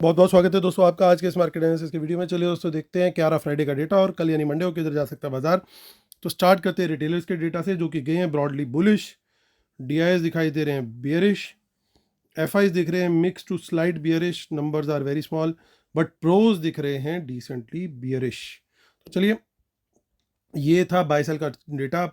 बहुत बहुत स्वागत है दोस्तों आपका आज के इस मार्केट एनालिसिस की वीडियो में। चलिए दोस्तों देखते हैं क्या रहा फ्राइडे का डेटा और कल यानी मंडे को किधर जा सकता है बाजार। तो स्टार्ट करते हैं रिटेलर्स के डेटा से जो कि गए हैं ब्रॉडली बुलिश। डीआईएस दिखाई दे रहे हैं बियरिश, एफआईज दिख रहे हैं mix to slight bearish, numbers are very small, but pros दिख रहे हैं डिसेंटली बियरिश। तो चलिए ये था बाय सेल का डेटा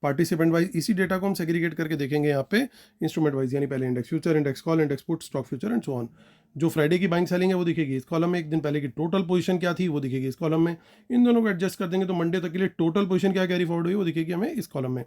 पार्टिसिपेंट वाइज। इसी डेटा को हम सेग्रीगेट करके देखेंगे यहाँ पे इंस्ट्रूमेंट वाइज, यानी पहले index future, index call, index put, stock future and so on. जो फ्राइडे की बाइंग सेलिंग है वो दिखेगी इस कॉलम में, एक दिन पहले की टोटल पोजीशन क्या थी वो दिखेगी इस कॉलम में। इन दोनों को एडजस्ट कर देंगे तो मंडे तक के लिए टोटल पोजीशन क्या कैरी फॉरवर्ड हुई वो दिखेगी हमें इस कॉलम में।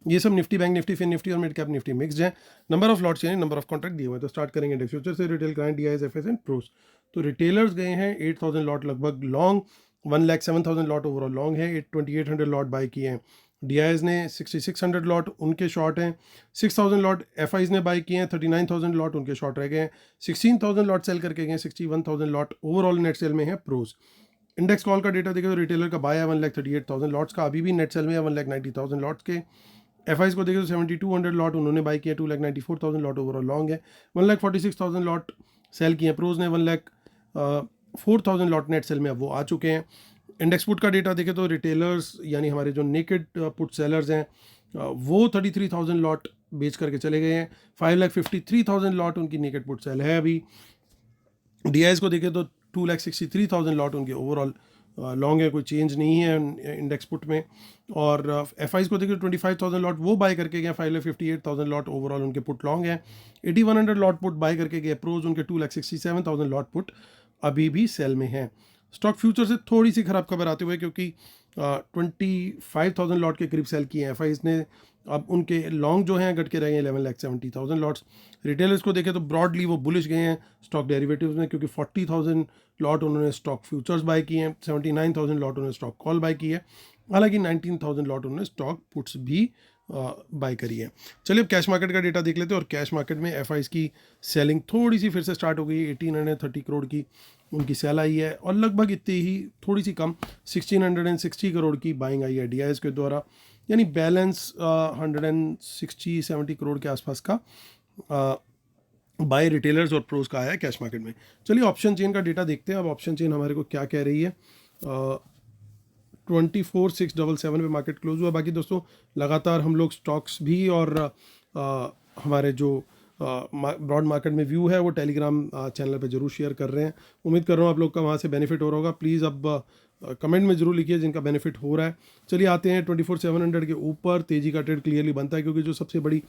ये सब Nifty, bank Nifty, fin Nifty और मिड कैप निफ्टी मिक्स्ड है। नंबर ऑफ लॉट्स यानी नंबर ऑफ कॉन्ट्रैक्ट दिए हुए हैं। तो स्टार्ट करेंगे इंडेक्स फ्यूचर से, retail client, DIs, FS and pros. तो रिटेलर्स गए हैं 8000 लॉट लगभग लॉन्ग, 1,07,000 लॉट ओवरऑल लॉन्ग है, 2800 लॉट बाय किए हैं। डीआईएस ने 6600 लॉट उनके शॉर्ट हैं, 6000 लॉट एफआईज ने बाई किए हैं, 39,000 लॉट उनके शॉर्ट रह गए हैं, 16,000 लॉट सेल करके गए हैं, 61,000 लॉट ओवरऑल नेट सेल में है प्रोज। इंडेक्स कॉल का डेटा देखें तो रिटेलर का बाय है 1,38,000 लॉट्स का, अभी भी नेट सेल में है 1,90,000 लॉट्स के। एफआईज को देखें तो 7200 लॉट उन्होंने बाई किया, 2,94,000 लॉट ओवरऑल लॉन्ग है, 1,46,000 लॉट सेल किए हैं प्रोज ने, 1,04,000 लॉट नेट सेल में अब वो आ चुके हैं। इंडेक्स पुट का डेटा देखें तो रिटेलर्स यानी हमारे जो नेकेड पुट सेलर्स हैं वो 33,000 लॉट बेच करके चले गए हैं, 5,53,000 लॉट उनकी नेकेड पुट सेल है अभी। डीआईएस को देखें तो 2,63,000 लॉट उनके ओवरऑल लॉन्ग है, कोई चेंज नहीं है इंडेक्स पुट में। और एफआईज को देखें तो 25,000 लॉट वो बाय करके गए, 5,58,000 लॉट ओवरऑल उनके पुट लॉन्ग है, 8,100 लॉट पुट बाय करके गए प्रोज, उनके 2,67,000 लॉट पुट अभी भी सेल में है। स्टॉक फ्यूचर से थोड़ी सी खराब खबर आते हुए, क्योंकि 25,000 लॉट के करीब सेल किए हैं एफआईज ने, अब उनके लॉन्ग जो हैं घट के रहे हैं 11,70,000 लॉट्स। रिटेलर्स को देखें तो ब्रॉडली वो बुलिश गए हैं स्टॉक डेरिवेटिव्स में, क्योंकि 40,000 लॉट उन्होंने स्टॉक फ्यूचर्स बाय किए हैं, 79,000 लॉट उन्होंने स्टॉक कॉल बाय की है, हालांकि 19,000 लॉट उन्होंने स्टॉक पुट्स भी बाय करी है। चलिए अब कैश मार्केट का डेटा देख लेते हैं। और कैश मार्केट में एफआईज की सेलिंग थोड़ी सी फिर से स्टार्ट हो गई, 1830 करोड़ की उनकी सेल आई है, और लगभग इतनी ही थोड़ी सी कम 1660 करोड़ की बाइंग आई है डीआईएस के द्वारा, यानी बैलेंस 160-70 करोड़ के आसपास का बाय रिटेलर्स और प्रोज का आया है कैश मार्केट में। चलिए ऑप्शन चेन का डेटा देखते हैं। अब ऑप्शन चेन हमारे को क्या कह रही है। 24,677 पे मार्केट क्लोज हुआ। बाकी दोस्तों लगातार हम लोग स्टॉक्स भी और हमारे जो ब्रॉड मार्केट में व्यू है वो टेलीग्राम चैनल पे जरूर शेयर कर रहे हैं। उम्मीद कर रहा हूँ आप लोग का वहाँ से बेनिफिट हो रहा होगा। प्लीज़ अब कमेंट में जरूर लिखिए जिनका बेनिफिट हो रहा है। चलिए आते हैं 24,700 के ऊपर। तेज़ी का ट्रेड क्लियरली बनता है, क्योंकि जो सबसे बड़ी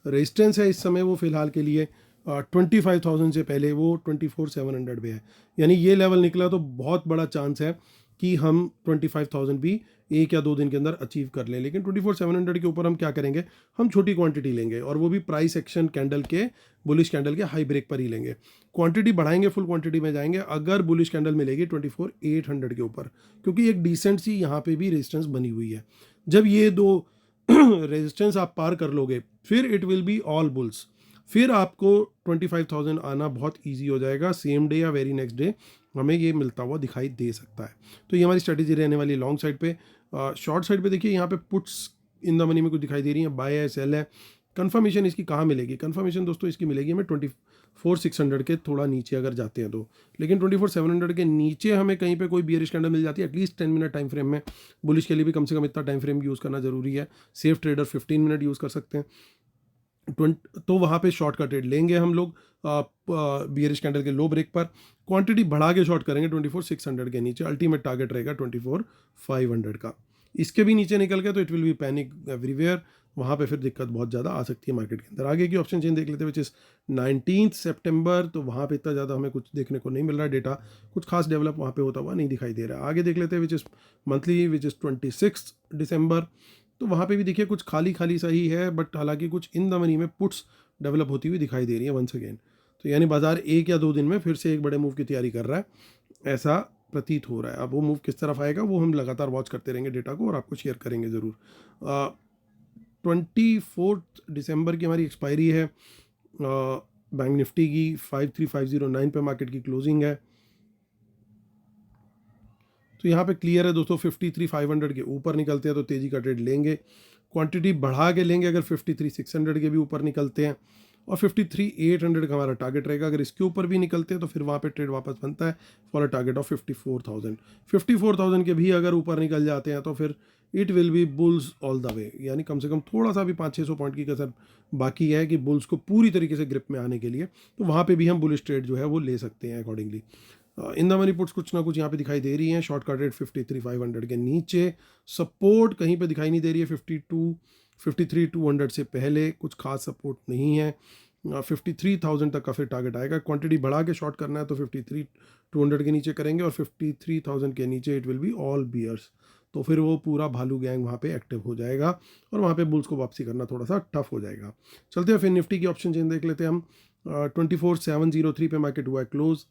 रेजिस्टेंस है इस समय वो फिलहाल के लिए 25,000 से पहले वो 24,700 पे है, यानी ये लेवल निकला तो बहुत बड़ा चांस है कि हम 25,000 भी एक या दो दिन के अंदर अचीव कर लें। लेकिन 24,700 के ऊपर हम क्या करेंगे, हम छोटी क्वांटिटी लेंगे, और वो भी प्राइस एक्शन कैंडल के, बुलिश कैंडल के हाई ब्रेक पर ही लेंगे। क्वांटिटी बढ़ाएंगे, फुल क्वांटिटी में जाएंगे अगर बुलिश कैंडल मिलेगी 24,800 के ऊपर, क्योंकि एक डिसेंट सी यहाँ पे भी रेजिस्टेंस बनी हुई है। जब ये दो रेजिस्टेंस आप पार कर लोगे फिर it will be all bulls, फिर आपको 25,000 आना बहुत ईजी हो जाएगा। सेम डे या वेरी नेक्स्ट डे हमें ये मिलता हुआ दिखाई दे सकता है। तो ये हमारी स्ट्रेटेजी रहने वाली है लॉन्ग साइड पे। शॉर्ट साइड पे देखिए यहाँ पे पुट्स इन द मनी में कुछ दिखाई दे रही है, बाय है, सेल है। कंफर्मेशन इसकी कहाँ मिलेगी? कंफर्मेशन दोस्तों इसकी मिलेगी हमें 24,600 के थोड़ा नीचे अगर जाते हैं तो। लेकिन 24,700 के नीचे हमें कहीं पे कोई बियरिश कैंडल मिल जाती है एटलीस्ट 10 मिनट टाइम फ्रेम में। बुलिश के लिए भी कम से कम इतना टाइम फ्रेम यूज़ करना जरूरी है। सेफ ट्रेडर 15 मिनट यूज़ कर सकते हैं। तो वहाँ पे शॉर्ट का ट्रेड लेंगे हम लोग बियरिश कैंडल के लो ब्रेक पर। क्वांटिटी बढ़ा के शॉर्ट करेंगे 24,600 के नीचे। अल्टीमेट टारगेट रहेगा 24,500 का। इसके भी नीचे निकल गया तो it will be panic everywhere, वहाँ पे फिर दिक्कत बहुत ज़्यादा आ सकती है मार्केट के अंदर। आगे की ऑप्शन चेन देख लेते हैं विच इज़ 19 सितंबर। तो वहाँ पे इतना ज़्यादा हमें कुछ देखने को नहीं मिल रहा है, डेटा कुछ खास डेवलप वहाँ पे होता हुआ नहीं दिखाई दे रहा है। आगे देख लेते हैं which is monthly, which is 26 दिसंबर। तो वहाँ पे भी देखिए कुछ खाली खाली सही है, बट हालांकि कुछ इन द मनी में पुट्स डेवलप होती हुई दिखाई दे रही है वंस अगेन। तो यानी बाजार एक या दो दिन में फिर से एक बड़े मूव की तैयारी कर रहा है, ऐसा प्रतीत हो रहा है। अब वो मूव किस तरफ आएगा वो हम लगातार वॉच करते रहेंगे डेटा को, और आपको शेयर करेंगे ज़रूर। 24 दिसंबर की हमारी एक्सपायरी है बैंक निफ्टी की, 53,509 पे मार्केट की क्लोजिंग है। तो यहाँ पे क्लियर है दोस्तों, 53,500 के ऊपर निकलते हैं तो तेज़ी का ट्रेड लेंगे। क्वांटिटी बढ़ा के लेंगे अगर 53,600 के भी ऊपर निकलते हैं, और 53,800 का हमारा टारगेट रहेगा। अगर इसके ऊपर भी निकलते हैं तो फिर वहाँ पे ट्रेड वापस बनता है फॉर अ टारगेट ऑफ 54,000। 54,000 के भी अगर ऊपर निकल जाते हैं तो फिर it will B bulls all the way, यानी कम से कम थोड़ा सा भी 500-600 पॉइंट की कसर बाकी है कि बुल्स को पूरी तरीके से ग्रिप में आने के लिए, तो वहाँ पे भी हम बुलिश ट्रेड जो है वो ले सकते हैं accordingly. In the money puts कुछ ना कुछ यहाँ पे दिखाई दे रही हैं। शॉर्ट का रेट 53,500 के नीचे, सपोर्ट कहीं पे दिखाई नहीं दे रही है। 53,200 से पहले कुछ खास सपोर्ट नहीं है। 53,000 तक का फिर टारगेट आएगा। क्वांटिटी बढ़ा के शॉर्ट करना है तो 53,200 के नीचे करेंगे और 53,000 के नीचे it will be all bears, तो फिर वो पूरा भालू गैंग वहाँ पे एक्टिव हो जाएगा और वहाँ पे बुल्स को वापसी करना थोड़ा सा टफ हो जाएगा। चलते हैं फिर निफ्टी की ऑप्शन चेन देख लेते हैं हम। 24,703 पे मार्केट हुआ है क्लोज।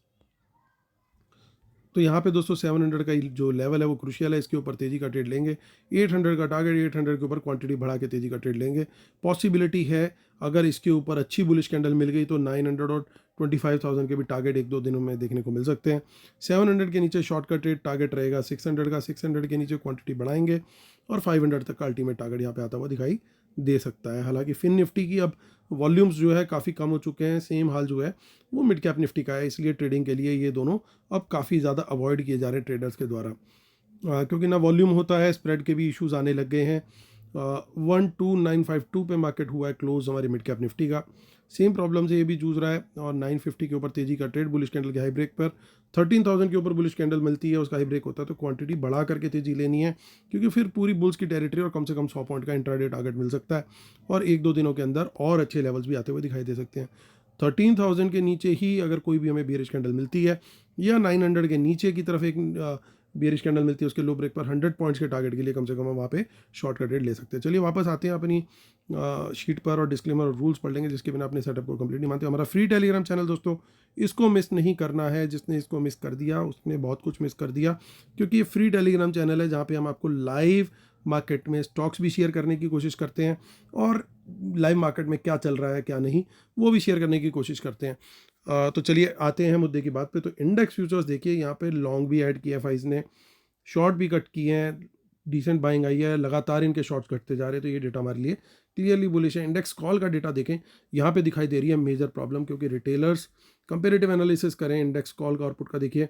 तो यहाँ पे दोस्तों 700 का जो लेवल है वो क्रुशियल है, इसके ऊपर तेज़ी का ट्रेड लेंगे। 800 का टारगेट, 800 के ऊपर क्वांटिटी बढ़ा के तेज़ी का ट्रेड लेंगे। पॉसिबिलिटी है अगर इसके ऊपर अच्छी बुलिश कैंडल मिल गई तो 900 और 25,000 के भी टारगेट एक दो दिनों में देखने को मिल सकते हैं। 700 के नीचे शॉर्ट का ट्रेड टारगेट रहेगा 600 का, 600 के नीचे क्वांटिटी बढ़ाएंगे और 500 तक का अल्टीमेट टारगेट यहाँ पे आता हुआ दिखाई दे सकता है। हालांकि फिन निफ्टी की अब वॉल्यूम्स जो है काफ़ी कम हो चुके हैं, सेम हाल जो है वो मिड कैप निफ्टी का है, इसलिए ट्रेडिंग के लिए ये दोनों अब काफ़ी ज़्यादा अवॉइड किए जा रहे हैं ट्रेडर्स के द्वारा, क्योंकि ना वॉल्यूम होता है, स्प्रेड के भी इश्यूज आने लग गए हैं। 12,952 पे मार्केट हुआ है क्लोज हमारे मिड कैप निफ्टी का। सेम प्रॉब्लम से ये भी जूझ रहा है और 950 के ऊपर तेजी का ट्रेड, बुलिश कैंडल के हाई ब्रेक पर 13,000 के ऊपर बुलिश कैंडल मिलती है, उसका हाई ब्रेक होता है तो क्वांटिटी बढ़ा करके तेजी लेनी है, क्योंकि फिर पूरी बुल्स की टेरिटरी और कम से कम 100 पॉइंट का इंट्राडे टारगेट मिल सकता है और एक दो दिनों के अंदर और अच्छे लेवल्स भी आते हुए दिखाई दे सकते हैं। 13,000 के नीचे ही अगर कोई भी हमें बेरिश कैंडल मिलती है या 900 के नीचे की तरफ एक बेरिश कैंडल मिलती है, उसके लो ब्रेक पर 100 पॉइंट्स के टारगेट के लिए कम से कम हम वहाँ पे शॉर्ट का ट्रेड ले सकते हैं। चलिए वापस आते हैं अपनी शीट पर और डिस्क्लेमर और रूल्स पढ़ लेंगे जिसके बिना अपने सेटअप को कंप्लीट नहीं मानते। हमारा फ्री टेलीग्राम चैनल दोस्तों, इसको मिस नहीं करना है। जिसने इसको मिस कर दिया उसने बहुत कुछ मिस कर दिया, क्योंकि ये फ्री टेलीग्राम चैनल है जहाँ पे हम आपको लाइव मार्केट में स्टॉक्स भी शेयर करने की कोशिश करते हैं और लाइव मार्केट में क्या चल रहा है क्या नहीं वो भी शेयर करने की कोशिश करते हैं। तो चलिए आते हैं मुद्दे की बात पे। तो इंडेक्स फ्यूचर्स देखिए, यहाँ पे लॉन्ग भी ऐड किया एफआईज ने, शॉर्ट भी कट किए हैं, डिसेंट बाइंग आई है, लगातार इनके शॉर्ट्स घटते जा रहे हैं, तो ये डेटा हमारे लिए क्लियरली बुलिश है। इंडेक्स कॉल का डेटा देखें, यहाँ पे दिखाई दे रही है मेजर प्रॉब्लम, क्योंकि रिटेलर्स कंपेरेटिव एनालिसिस करें इंडेक्स कॉल का और पुट का, देखिए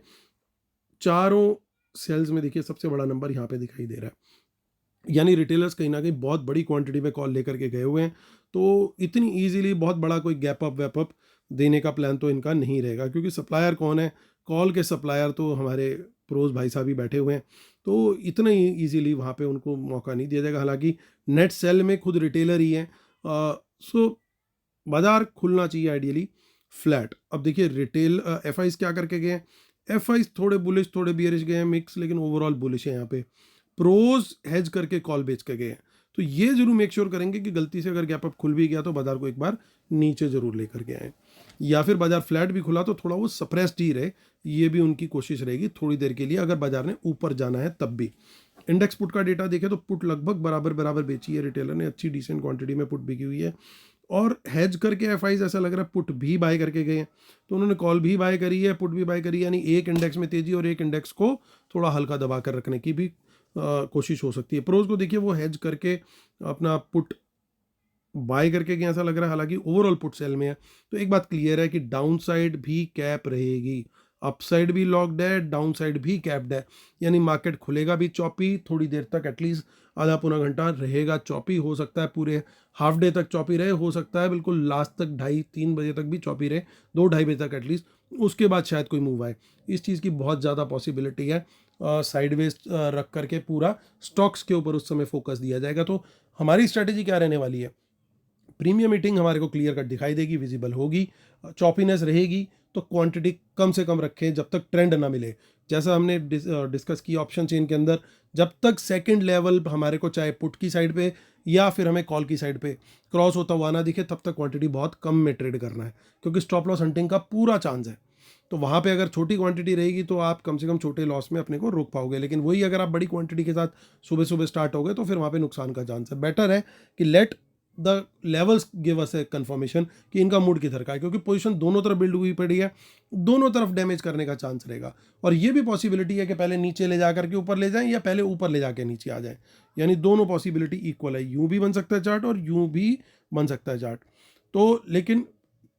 चारों सेल्स में देखिए सबसे बड़ा नंबर यहाँ पे दिखाई दे रहा है, यानी रिटेलर्स कहीं ना कहीं बहुत बड़ी क्वांटिटी में कॉल लेकर के गए हुए हैं। तो इतनी इजीली बहुत बड़ा कोई गैप अप वैप अप देने का प्लान तो इनका नहीं रहेगा, क्योंकि सप्लायर कौन है, कॉल के सप्लायर तो हमारे प्रोज भाई साहब ही बैठे हुए हैं, तो इतना ही ईजीली वहाँ पे उनको मौका नहीं दिया जाएगा। हालांकि नेट सेल में खुद रिटेलर ही हैं, सो बाजार खुलना चाहिए आइडियली फ्लैट। अब देखिए रिटेल एफआईज क्या करके गए हैं, एफआईज थोड़े बुलिश थोड़े बियरिश गए हैं मिक्स, लेकिन ओवरऑल बुलिश है। यहाँ पे प्रोज हेज करके कॉल बेच के गए हैं, तो ये जरूर मेक श्योर करेंगे कि गलती से अगर गैप अप खुल भी गया तो बाजार को एक बार नीचे जरूर लेकर के आए, या फिर बाजार फ्लैट भी खुला तो थोड़ा वो सप्रेस्ड ही रहे, ये भी उनकी कोशिश रहेगी थोड़ी देर के लिए, अगर बाजार ने ऊपर जाना है तब भी। इंडेक्स पुट का डेटा देखें तो पुट लगभग बराबर बराबर बेची है रिटेलर ने, अच्छी डिसेंट क्वांटिटी में पुट बिकी हुई है, और हेज करके एफआईज ऐसा लग रहा है पुट भी बाय करके गए हैं, तो उन्होंने कॉल भी बाय करी है पुट भी बाय करी है, यानी एक इंडेक्स में तेजी और एक इंडेक्स को थोड़ा हल्का दबा कर रखने की भी कोशिश हो सकती है। प्रोज को देखिए वो हेज करके अपना पुट बाय करके गए ऐसा लग रहा है, हालांकि ओवरऑल पुट सेल में है। तो एक बात क्लियर है कि डाउन साइड भी कैप रहेगी, अपसाइड भी लॉक्ड है, डाउन साइड भी कैप्ड है, यानी मार्केट खुलेगा भी चौपी थोड़ी देर तक, एटलीस्ट आधा पौना घंटा रहेगा चौपी, हो सकता है पूरे हाफ डे तक चौपी रहे, हो सकता है बिल्कुल लास्ट तक 2:30-3 बजे तक भी चौपी रहे, 2-2:30 बजे तक एटलीस्ट, उसके बाद शायद कोई मूव आए, इस चीज़ की बहुत ज़्यादा पॉसिबिलिटी है। साइडवेज रख करके पूरा स्टॉक्स के ऊपर उस समय फोकस दिया जाएगा। तो हमारी स्ट्रैटेजी क्या रहने वाली है, प्रीमियम मीटिंग हमारे को क्लियर कट दिखाई देगी, विजिबल होगी, चॉपीनेस रहेगी, तो क्वांटिटी कम से कम रखें जब तक ट्रेंड ना मिले। जैसा हमने डिस्कस किया ऑप्शन चेन के अंदर, जब तक सेकंड लेवल हमारे को चाहे पुट की साइड पे या फिर हमें कॉल की साइड पे क्रॉस होता हुआ ना दिखे, तब तक क्वांटिटी बहुत कम में ट्रेड करना है, क्योंकि स्टॉप लॉस हंटिंग का पूरा चांस है। तो वहाँ पे अगर छोटी क्वांटिटी रहेगी तो आप कम से कम छोटे लॉस में अपने को रोक पाओगे, लेकिन वही अगर आप बड़ी क्वांटिटी के साथ सुबह सुबह स्टार्ट हो गए तो फिर वहाँ पे नुकसान का चांस है। बेटर है कि let the levels give us A confirmation कि इनका मूड किधर का है, क्योंकि पोजीशन दोनों तरफ बिल्ड हुई पड़ी है, दोनों तरफ डैमेज करने का चांस रहेगा। और ये भी पॉसिबिलिटी है कि पहले नीचे ले जाकर के ऊपर ले जाएं या पहले ऊपर ले जाके नीचे आ जाएं, यानी दोनों पॉसिबिलिटी इक्वल है, यूं भी बन सकता है चार्ट और यूं भी बन सकता है चार्ट। तो लेकिन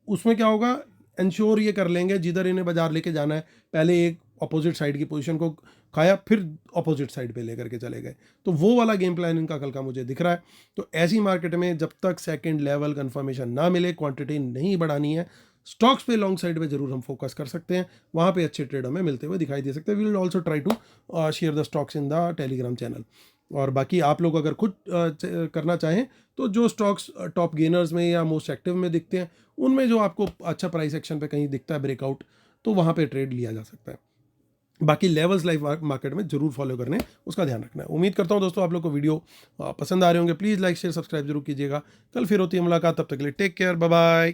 उसमें क्या होगा, इंश्योर ये कर लेंगे जिधर इन्हें बाजार लेके जाना है, पहले एक अपोजिट साइड की पोजीशन को खाया, फिर अपोजिट साइड पे लेकर के चले गए। तो वो वाला गेम प्लान इनका कल का मुझे दिख रहा है। तो ऐसी मार्केट में जब तक सेकंड लेवल कंफर्मेशन ना मिले, क्वांटिटी नहीं बढ़ानी है, स्टॉक्स पे लॉन्ग साइड पे जरूर हम फोकस कर सकते हैं, वहाँ पे अच्छे ट्रेड हमें मिलते हुए दिखाई दे सकते हैं। We will also try to share the stocks in the Telegram channel. और बाकी आप लोग अगर खुद करना चाहें तो जो स्टॉक्स टॉप गेनर्स में या मोस्ट एक्टिव में दिखते हैं, उनमें जो आपको अच्छा प्राइस एक्शन पे कहीं दिखता है ब्रेकआउट, तो वहाँ पे ट्रेड लिया जा सकता है। बाकी लेवल्स लाइव मार्केट में जरूर फॉलो करने, उसका ध्यान रखना है। उम्मीद करता हूँ दोस्तों आप लोग को वीडियो पसंद आ रहे होंगे। प्लीज़ लाइक शेयर सब्सक्राइब जरूर कीजिएगा। कल फिर होती है मुलाकात, तब तक के लिए टेक केयर, बाय बाय।